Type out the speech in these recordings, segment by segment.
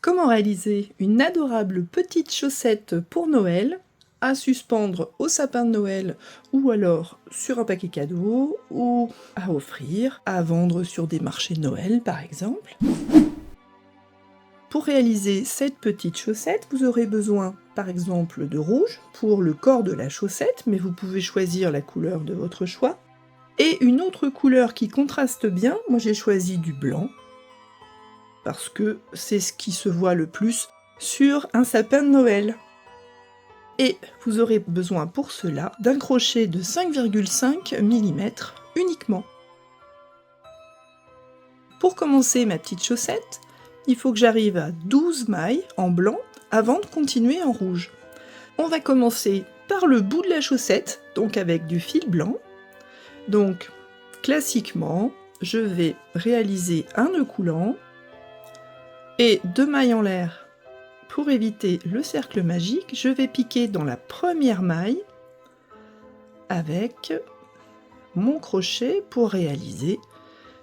Comment réaliser une adorable petite chaussette pour Noël à suspendre au sapin de Noël ou alors sur un paquet cadeau ou à offrir, à vendre sur des marchés de Noël par exemple. Pour réaliser cette petite chaussette, vous aurez besoin par exemple de rouge pour le corps de la chaussette, mais vous pouvez choisir la couleur de votre choix. Et une autre couleur qui contraste bien, moi j'ai choisi du blanc, parce que c'est ce qui se voit le plus sur un sapin de Noël. Et vous aurez besoin pour cela d'un crochet de 5,5 mm uniquement. Pour commencer ma petite chaussette, il faut que j'arrive à 12 mailles en blanc avant de continuer en rouge. On va commencer par le bout de la chaussette, donc avec du fil blanc. Donc, classiquement, je vais réaliser un nœud coulant et 2 mailles en l'air. Pour éviter le cercle magique, je vais piquer dans la première maille avec mon crochet pour réaliser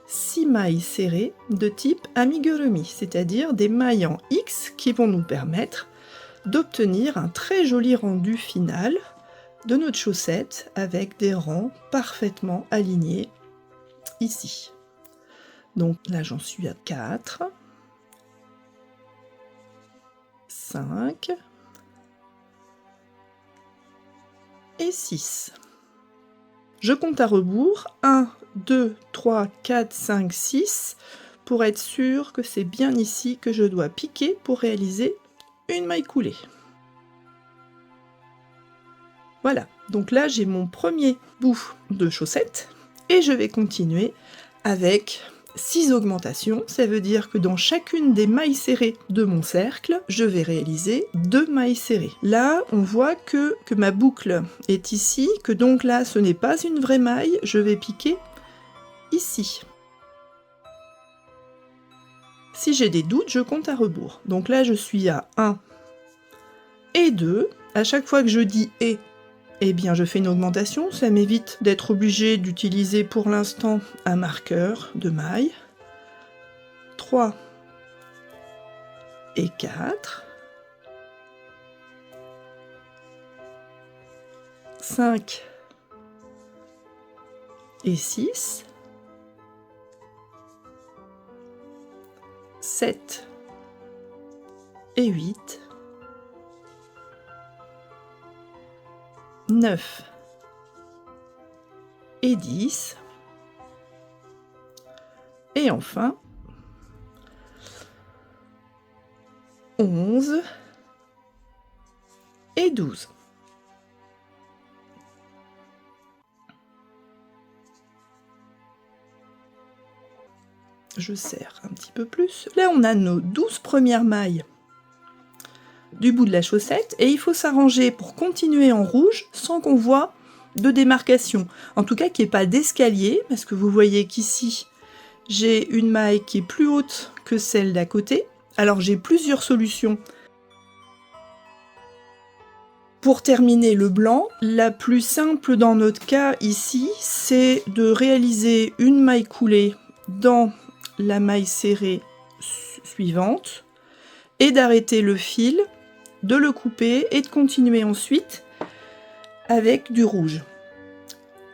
6 mailles serrées de type amigurumi, c'est-à-dire des mailles en X qui vont nous permettre d'obtenir un très joli rendu final de notre chaussette avec des rangs parfaitement alignés ici. Donc là j'en suis à 4, 5 et 6. Je compte à rebours, 1, 2, 3, 4, 5, 6, pour être sûr que c'est bien ici que je dois piquer pour réaliser une maille coulée. Voilà, donc là j'ai mon premier bout de chaussette, et je vais continuer avec 6 augmentations, ça veut dire que dans chacune des mailles serrées de mon cercle, je vais réaliser 2 mailles serrées. Là, on voit que ma boucle est ici, que donc là, ce n'est pas une vraie maille, je vais piquer ici. Si j'ai des doutes, je compte à rebours. Donc là, je suis à 1 et 2. À chaque fois que je dis « et », eh bien, je fais une augmentation, ça m'évite d'être obligée d'utiliser pour l'instant un marqueur de maille. 3 et 4, 5 et 6, 7 et 8, 9 et 10, et enfin 11 et 12. Je serre un petit peu plus. Là, on a nos 12 premières mailles du bout de la chaussette, et il faut s'arranger pour continuer en rouge sans qu'on voit de démarcation. En tout cas, qu'il n'y ait pas d'escalier, parce que vous voyez qu'ici, j'ai une maille qui est plus haute que celle d'à côté. Alors, j'ai plusieurs solutions. Pour terminer le blanc, la plus simple dans notre cas ici, c'est de réaliser une maille coulée dans la maille serrée suivante et d'arrêter le fil, de le couper et de continuer ensuite avec du rouge.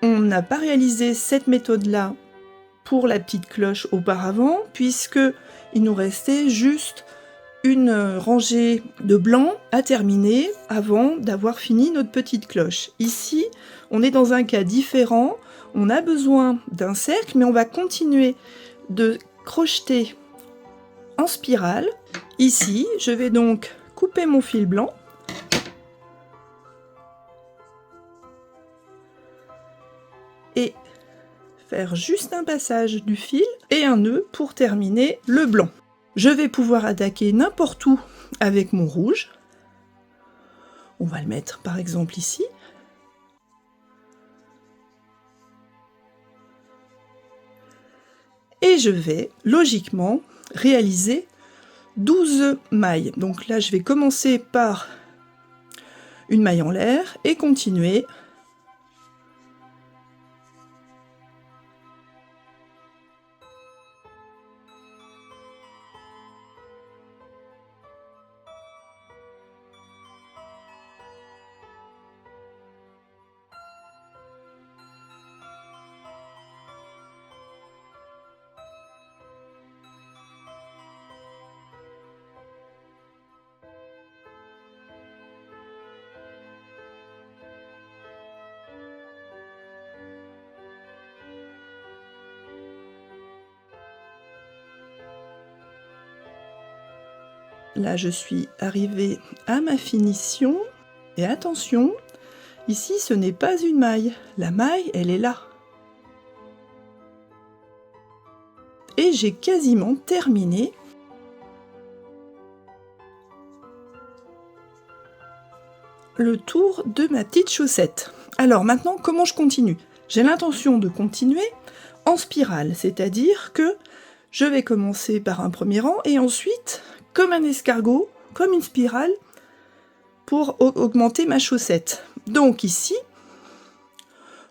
On n'a pas réalisé cette méthode-là pour la petite cloche auparavant, puisque il nous restait juste une rangée de blanc à terminer avant d'avoir fini notre petite cloche. Ici, on est dans un cas différent, on a besoin d'un cercle, mais on va continuer de crocheter en spirale. Ici, je vais donc couper mon fil blanc et faire juste un passage du fil et un nœud pour terminer le blanc. Je vais pouvoir attaquer n'importe où avec mon rouge. On va le mettre par exemple ici. Et je vais logiquement réaliser 12 mailles. Donc là, je vais commencer par une maille en l'air et continuer . là je suis arrivée à ma finition, et attention, ici ce n'est pas une maille, la maille elle est là. Et j'ai quasiment terminé le tour de ma petite chaussette. Alors maintenant, comment je continue? J'ai l'intention de continuer en spirale, c'est-à-dire que je vais commencer par un premier rang et ensuite, comme un escargot, comme une spirale, pour augmenter ma chaussette. Donc ici,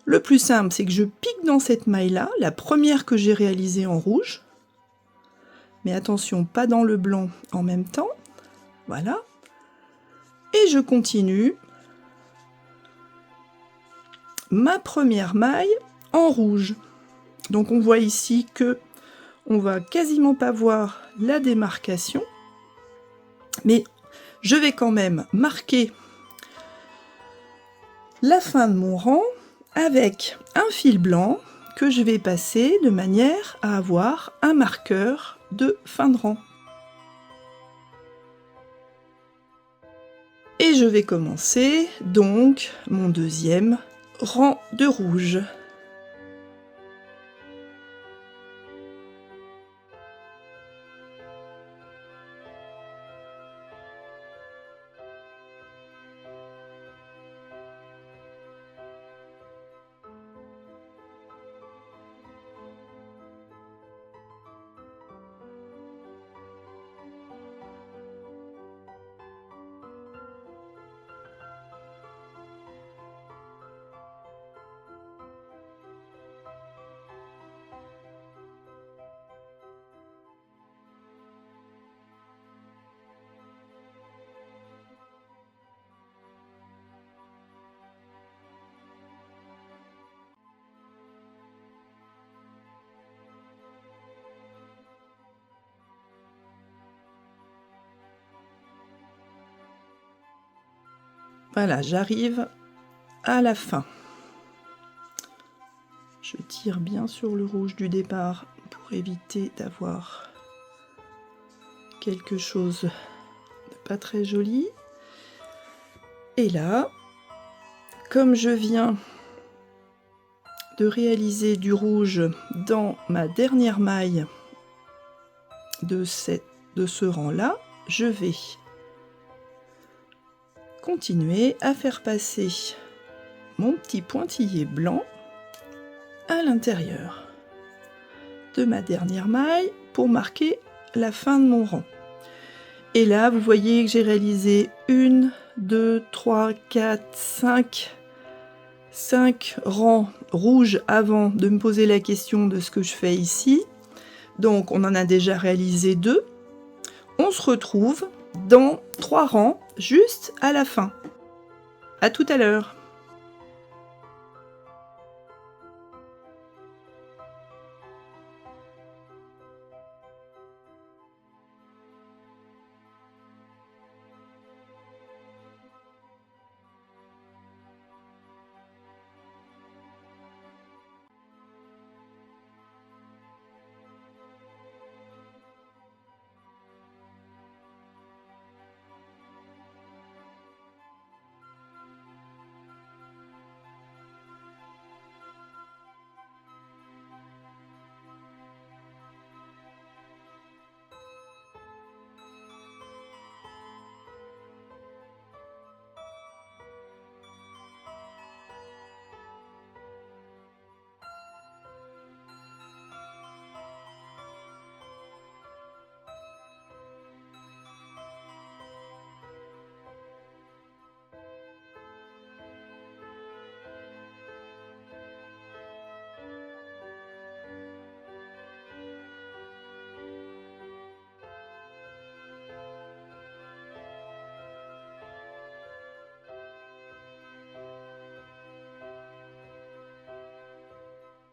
le plus simple, c'est que je pique dans cette maille-là, la première que j'ai réalisée en rouge, mais attention, pas dans le blanc en même temps, voilà, et je continue ma première maille en rouge. Donc on voit ici que on va quasiment pas voir la démarcation, mais je vais quand même marquer la fin de mon rang avec un fil blanc que je vais passer de manière à avoir un marqueur de fin de rang. Et je vais commencer donc mon deuxième rang de rouge. Voilà, j'arrive à la fin. Je tire bien sur le rouge du départ pour éviter d'avoir quelque chose de pas très joli. Et là, comme je viens de réaliser du rouge dans ma dernière maille de ce rang-là, je vais continuer à faire passer mon petit pointillé blanc à l'intérieur de ma dernière maille pour marquer la fin de mon rang. Et là, vous voyez que j'ai réalisé 1, 2, 3, 4, 5 rangs rouges avant de me poser la question de ce que je fais ici. Donc, on en a déjà réalisé 2. On se retrouve dans 3 rangs juste à la fin. À tout à l'heure.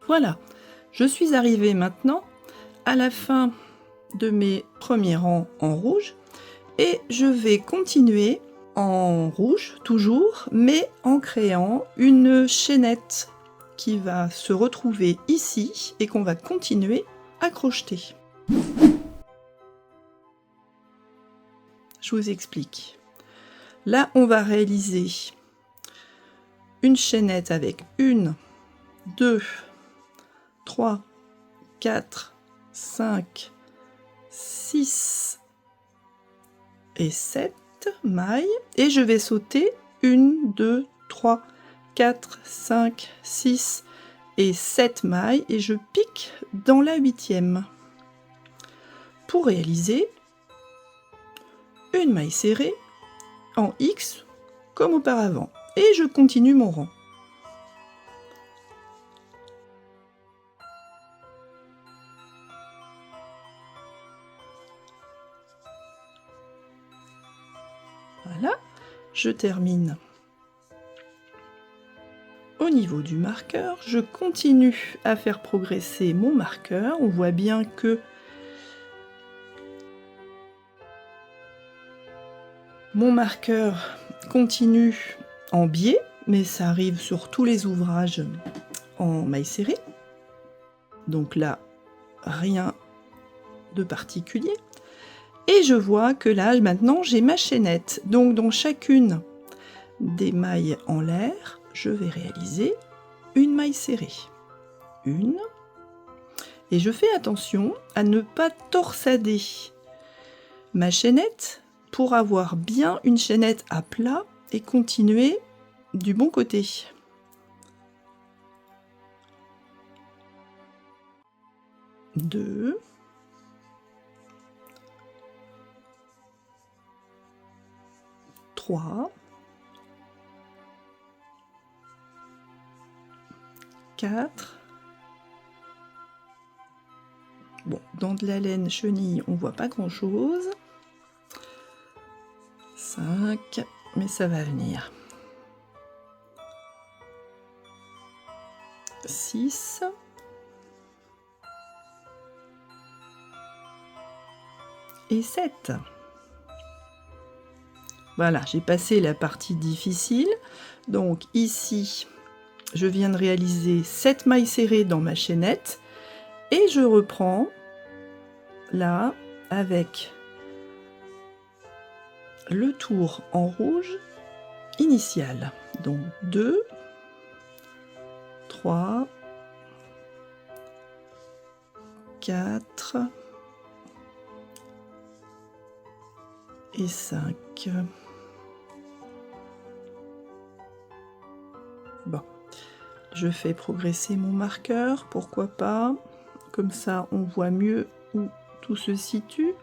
Voilà, je suis arrivée maintenant à la fin de mes premiers rangs en rouge et je vais continuer en rouge toujours, mais en créant une chaînette qui va se retrouver ici et qu'on va continuer à crocheter. Je vous explique. Là, on va réaliser une chaînette avec 1, 2, 3, 4, 5, 6 et 7 mailles. Et je vais sauter 1, 2, 3, 4, 5, 6 et 7 mailles. Et je pique dans la 8e. Pour réaliser une maille serrée en X comme auparavant. Et je continue mon rang. Voilà, je termine. Au niveau du marqueur, je continue à faire progresser mon marqueur. On voit bien que mon marqueur continue en biais, mais ça arrive sur tous les ouvrages en maille serrée. Donc là, rien de particulier. Et je vois que là, maintenant, j'ai ma chaînette. Donc, dans chacune des mailles en l'air, je vais réaliser une maille serrée. Une. Et je fais attention à ne pas torsader ma chaînette pour avoir bien une chaînette à plat et continuer du bon côté. Deux. 3, 4. Bon, dans de la laine chenille, on voit pas grand chose. 5, mais ça va venir. 6. Et 7. Voilà, j'ai passé la partie difficile. Donc ici, je viens de réaliser 7 mailles serrées dans ma chaînette. Et je reprends là avec le tour en rouge initial. Donc 2, 3, 4 et 5. Bon, je fais progresser mon marqueur, pourquoi pas. Comme ça, on voit mieux où tout se situe.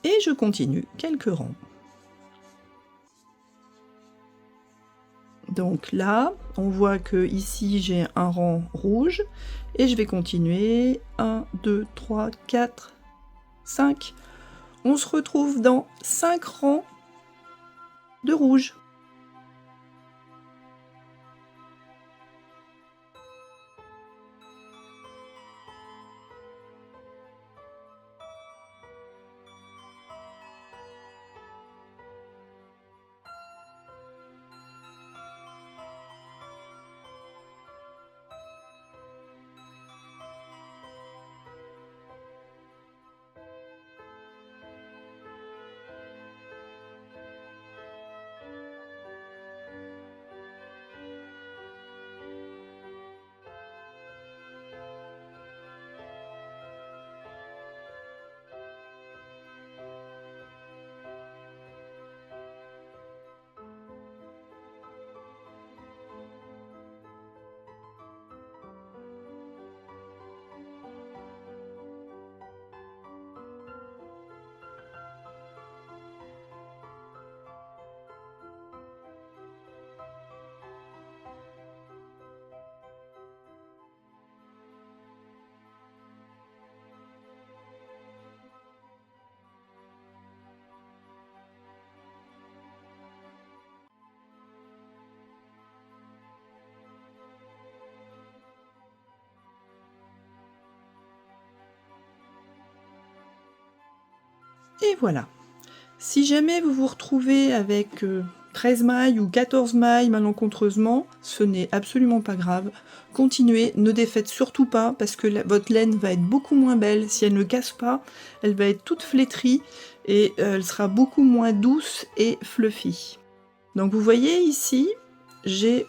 Et je continue quelques rangs. Donc là, on voit que ici j'ai un rang rouge et je vais continuer. 1, 2, 3, 4, 5. On se retrouve dans 5 rangs de rouge. Et voilà. Si jamais vous vous retrouvez avec 13 mailles ou 14 mailles malencontreusement, ce n'est absolument pas grave. Continuez, ne défaites surtout pas parce que votre laine va être beaucoup moins belle. Si elle ne casse pas, elle va être toute flétrie et elle sera beaucoup moins douce et fluffy. Donc vous voyez ici, j'ai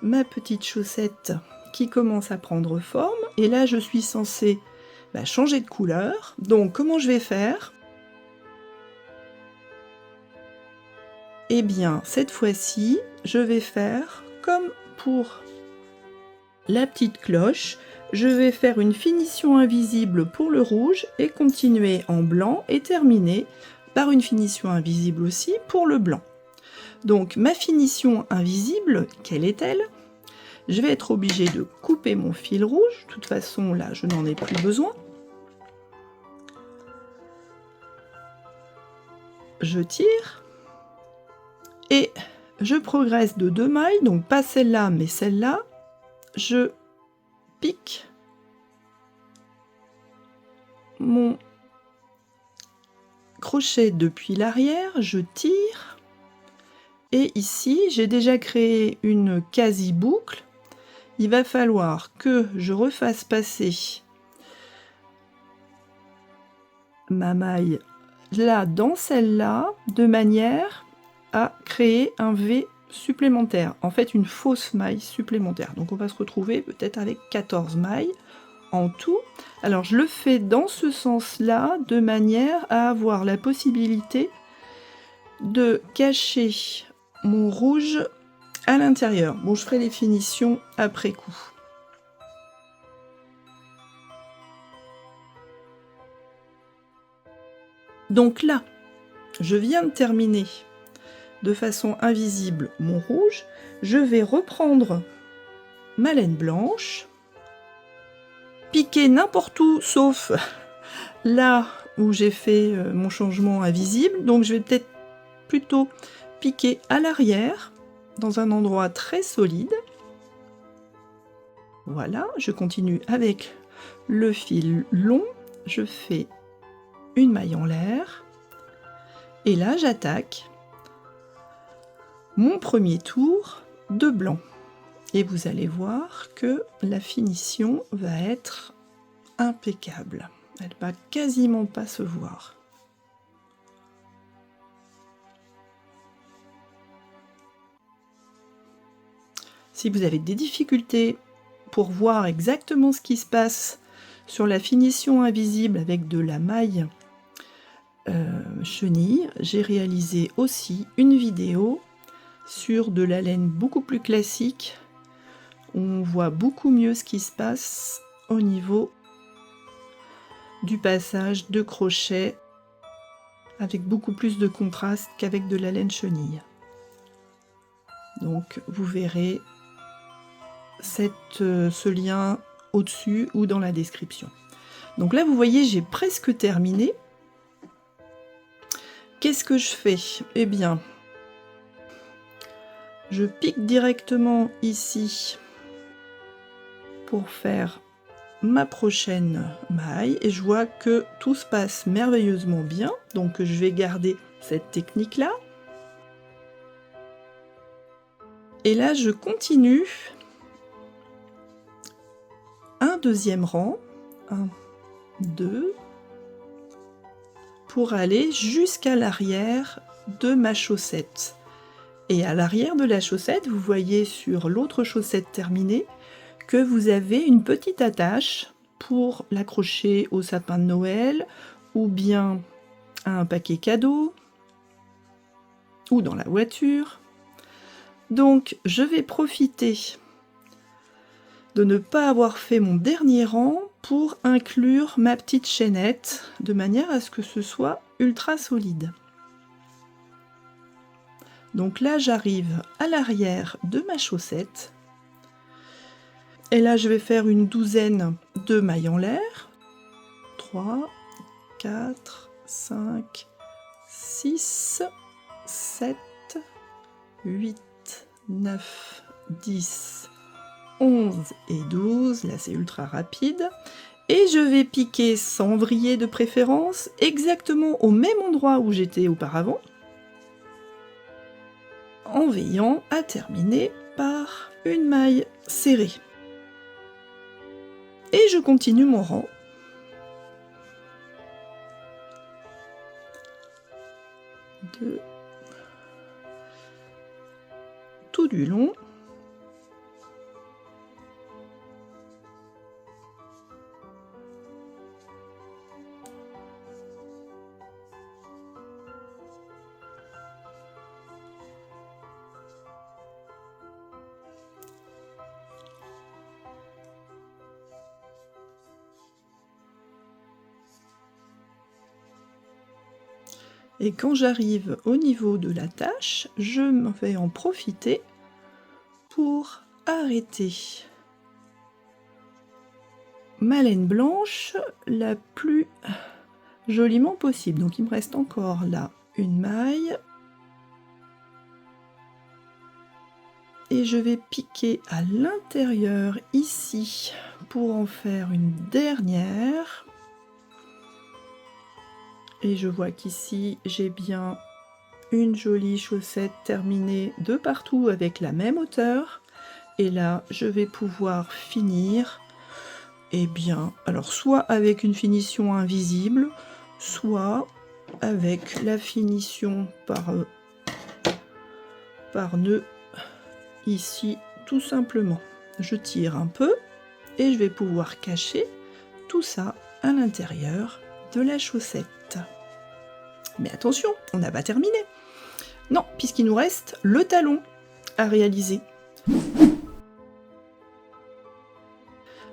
ma petite chaussette qui commence à prendre forme et là je suis censée changer de couleur. Donc comment je vais faire ? Eh bien cette fois-ci je vais faire comme pour la petite cloche, je vais faire une finition invisible pour le rouge et continuer en blanc et terminer par une finition invisible aussi pour le blanc. Donc ma finition invisible, quelle est-elle ? Je vais être obligée de couper mon fil rouge, de toute façon là je n'en ai plus besoin. Je tire et je progresse de 2 mailles, donc pas celle-là mais celle-là. Je pique mon crochet depuis l'arrière, je tire et ici j'ai déjà créé une quasi-boucle. Il va falloir que je refasse passer ma maille là dans celle-là de manière à créer un V supplémentaire, en fait une fausse maille supplémentaire. Donc on va se retrouver peut-être avec 14 mailles en tout. Alors je le fais dans ce sens-là de manière à avoir la possibilité de cacher mon rouge à l'intérieur. Bon, je ferai les finitions après coup. Donc là, je viens de terminer de façon invisible mon rouge. Je vais reprendre ma laine blanche, piquer n'importe où sauf là où j'ai fait mon changement invisible. Donc je vais peut-être plutôt piquer à l'arrière dans un endroit très solide. Voilà, je continue avec le fil long, je fais une maille en l'air et là j'attaque mon premier tour de blanc et vous allez voir que la finition va être impeccable, elle va quasiment pas se voir. Si vous avez des difficultés pour voir exactement ce qui se passe sur la finition invisible avec de la maille chenille, j'ai réalisé aussi une vidéo sur de la laine beaucoup plus classique. On voit beaucoup mieux ce qui se passe au niveau du passage de crochet avec beaucoup plus de contraste qu'avec de la laine chenille. Donc vous verrez ce lien au-dessus ou dans la description. Donc là vous voyez j'ai presque terminé. Qu'est-ce que je fais ? Eh bien, je pique directement ici pour faire ma prochaine maille et je vois que tout se passe merveilleusement bien, donc je vais garder cette technique là et là je continue un deuxième rang, 1, 2, pour aller jusqu'à l'arrière de ma chaussette. Et à l'arrière de la chaussette, vous voyez sur l'autre chaussette terminée que vous avez une petite attache pour l'accrocher au sapin de Noël ou bien à un paquet cadeau ou dans la voiture. Donc je vais profiter de ne pas avoir fait mon dernier rang pour inclure ma petite chaînette de manière à ce que ce soit ultra solide. Donc là j'arrive à l'arrière de ma chaussette et là je vais faire une douzaine de mailles en l'air. 3, 4, 5, 6, 7, 8, 9, 10, 11 et 12, là c'est ultra rapide, et je vais piquer sans vriller de préférence, exactement au même endroit où j'étais auparavant. en veillant à terminer par une maille serrée. Et je continue mon rang. Tout du long. Et quand j'arrive au niveau de la tâche, je vais en profiter pour arrêter ma laine blanche la plus joliment possible. Donc il me reste encore là une maille. Et je vais piquer à l'intérieur ici pour en faire une dernière. Et je vois qu'ici, j'ai bien une jolie chaussette terminée de partout avec la même hauteur. Et là, je vais pouvoir finir, eh bien, alors soit avec une finition invisible, soit avec la finition par nœud ici, tout simplement. Je tire un peu et je vais pouvoir cacher tout ça à l'intérieur de la chaussette. Mais attention, on n'a pas terminé. Non, puisqu'il nous reste le talon à réaliser.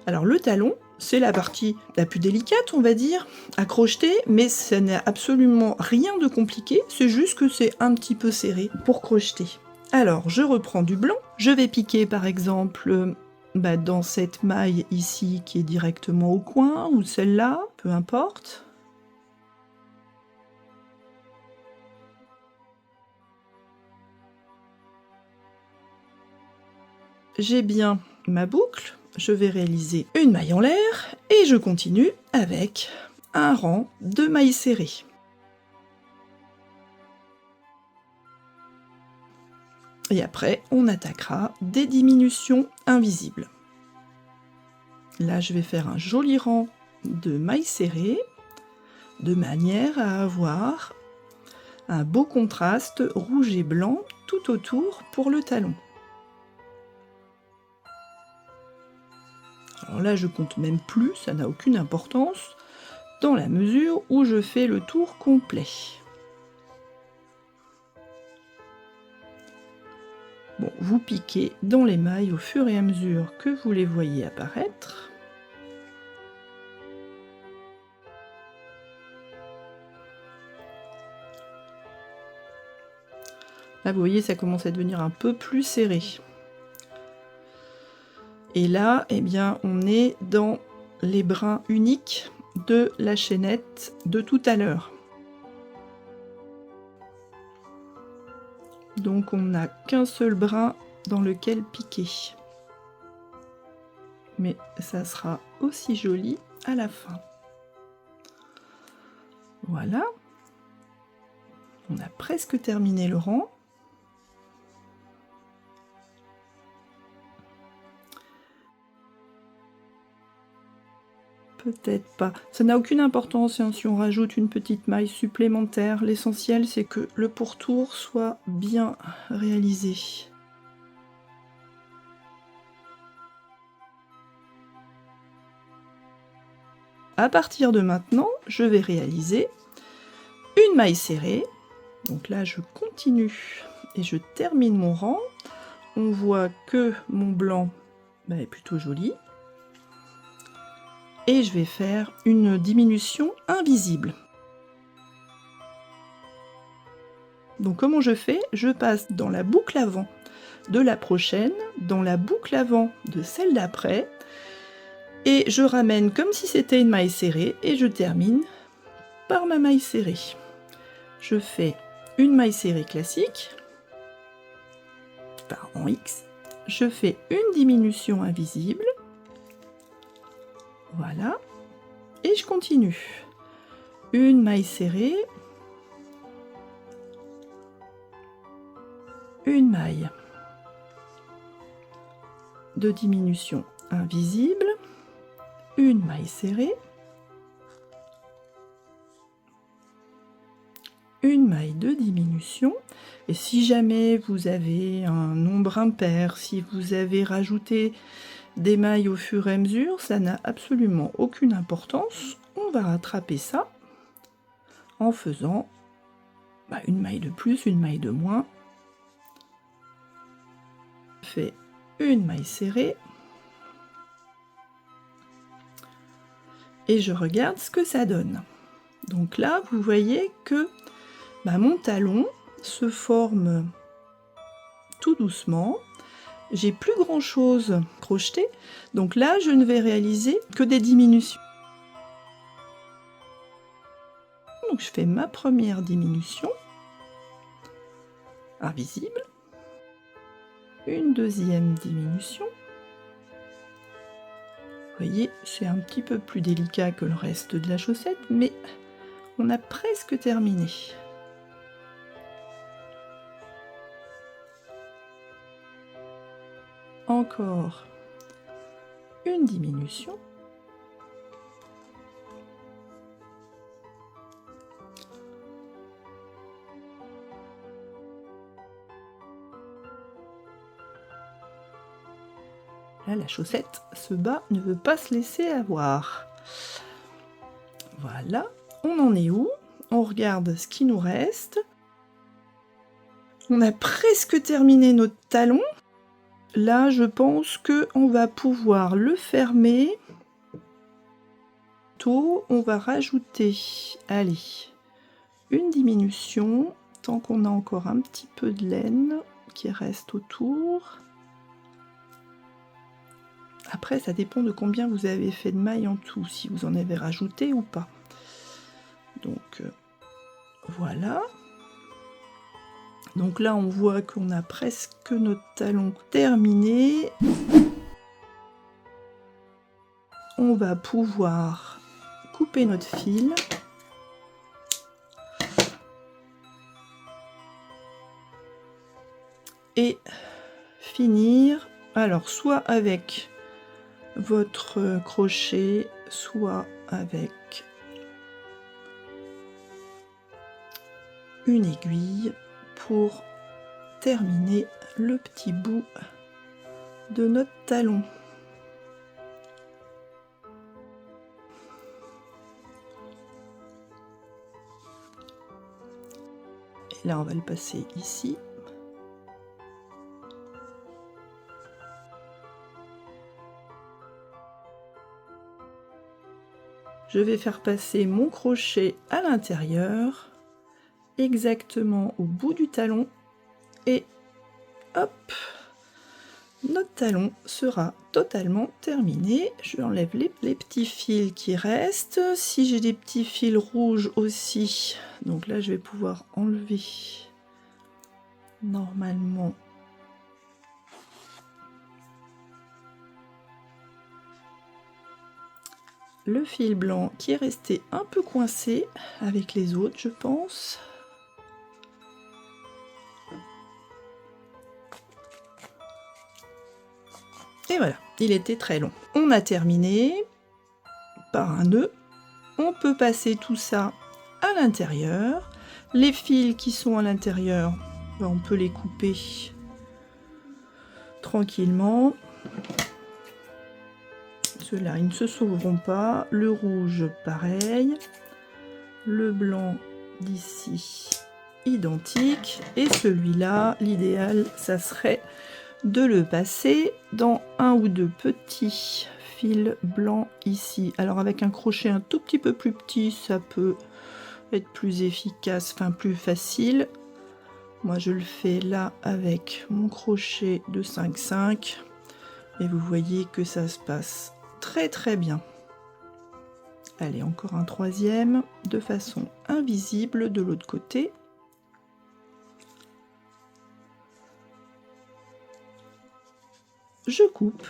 Alors le talon, c'est la partie la plus délicate, on va dire, à crocheter, mais ça n'a absolument rien de compliqué, c'est juste que c'est un petit peu serré pour crocheter. Alors, je reprends du blanc, je vais piquer par exemple dans cette maille ici qui est directement au coin, ou celle-là, peu importe. J'ai bien ma boucle, je vais réaliser une maille en l'air et je continue avec un rang de mailles serrées. Et après, on attaquera des diminutions invisibles. Là, je vais faire un joli rang de mailles serrées, de manière à avoir un beau contraste rouge et blanc tout autour pour le talon. Alors là, je compte même plus, ça n'a aucune importance, dans la mesure où je fais le tour complet. Bon, vous piquez dans les mailles au fur et à mesure que vous les voyez apparaître. Là, vous voyez, ça commence à devenir un peu plus serré. Et là, eh bien, on est dans les brins uniques de la chaînette de tout à l'heure. Donc, on n'a qu'un seul brin dans lequel piquer. Mais ça sera aussi joli à la fin. Voilà. On a presque terminé le rang. Peut-être pas. Ça n'a aucune importance hein, si on rajoute une petite maille supplémentaire. L'essentiel, c'est que le pourtour soit bien réalisé. À partir de maintenant, je vais réaliser une maille serrée. Donc là, je continue et je termine mon rang. On voit que mon blanc est plutôt joli. Et je vais faire une diminution invisible. Donc comment je fais? Je passe dans la boucle avant de la prochaine, dans la boucle avant de celle d'après, et je ramène comme si c'était une maille serrée, et je termine par ma maille serrée. Je fais une maille serrée classique, en X, je fais une diminution invisible, voilà, et je continue. Une maille serrée, une maille de diminution invisible, une maille serrée, une maille de diminution, et si jamais vous avez un nombre impair, si vous avez rajouté des mailles au fur et à mesure, ça n'a absolument aucune importance. On va rattraper ça en faisant une maille de plus, une maille de moins. Je fais une maille serrée et je regarde ce que ça donne. Donc là, vous voyez que mon talon se forme tout doucement. J'ai plus grand chose crocheté, donc là je ne vais réaliser que des diminutions. Donc je fais ma première diminution invisible, une deuxième diminution. Vous voyez, c'est un petit peu plus délicat que le reste de la chaussette, mais on a presque terminé. Encore une diminution. Là, la chaussette se bat, ne veut pas se laisser avoir. Voilà, on en est où? On regarde ce qui nous reste. On a presque terminé notre talon. Là, je pense qu'on va pouvoir le fermer. On va rajouter, allez, une diminution, tant qu'on a encore un petit peu de laine qui reste autour. Après, ça dépend de combien vous avez fait de mailles en tout, si vous en avez rajouté ou pas. Donc, voilà. Donc là, on voit qu'on a presque notre talon terminé. On va pouvoir couper notre fil. Et finir, alors soit avec votre crochet, soit avec une aiguille pour terminer le petit bout de notre talon. Et là, on va le passer ici. Je vais faire passer mon crochet à l'intérieur, exactement au bout du talon, et hop, notre talon sera totalement terminé. Je enlève les petits fils qui restent. Si j'ai des petits fils rouges aussi, donc là je vais pouvoir enlever normalement le fil blanc qui est resté un peu coincé avec les autres, je pense. Et voilà, il était très long. On a terminé par un nœud. On peut passer tout ça à l'intérieur. Les fils qui sont à l'intérieur, on peut les couper tranquillement. Ceux-là, ils ne se sauveront pas. Le rouge, pareil. Le blanc d'ici, identique. Et celui-là, l'idéal, ça serait de le passer dans un ou deux petits fils blancs ici. Alors avec un crochet un tout petit peu plus petit, ça peut être plus efficace, enfin plus facile. Moi je le fais là avec mon crochet de 5,5 et vous voyez que ça se passe très très bien. Allez, encore un troisième de façon invisible de l'autre côté. Je coupe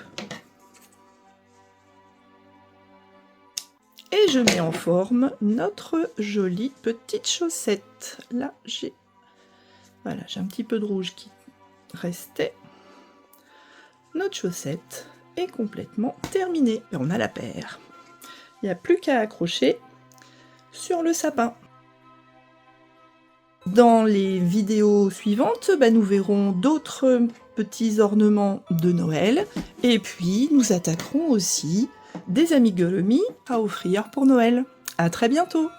et je mets en forme notre jolie petite chaussette. Là j'ai un petit peu de rouge restait. Notre chaussette est complètement terminée. Et on a la paire. Il n'y a plus qu'à accrocher sur le sapin. Dans les vidéos suivantes, nous verrons d'autres petits ornements de Noël. Et puis, nous attaquerons aussi des amigurumis à offrir pour Noël. À très bientôt!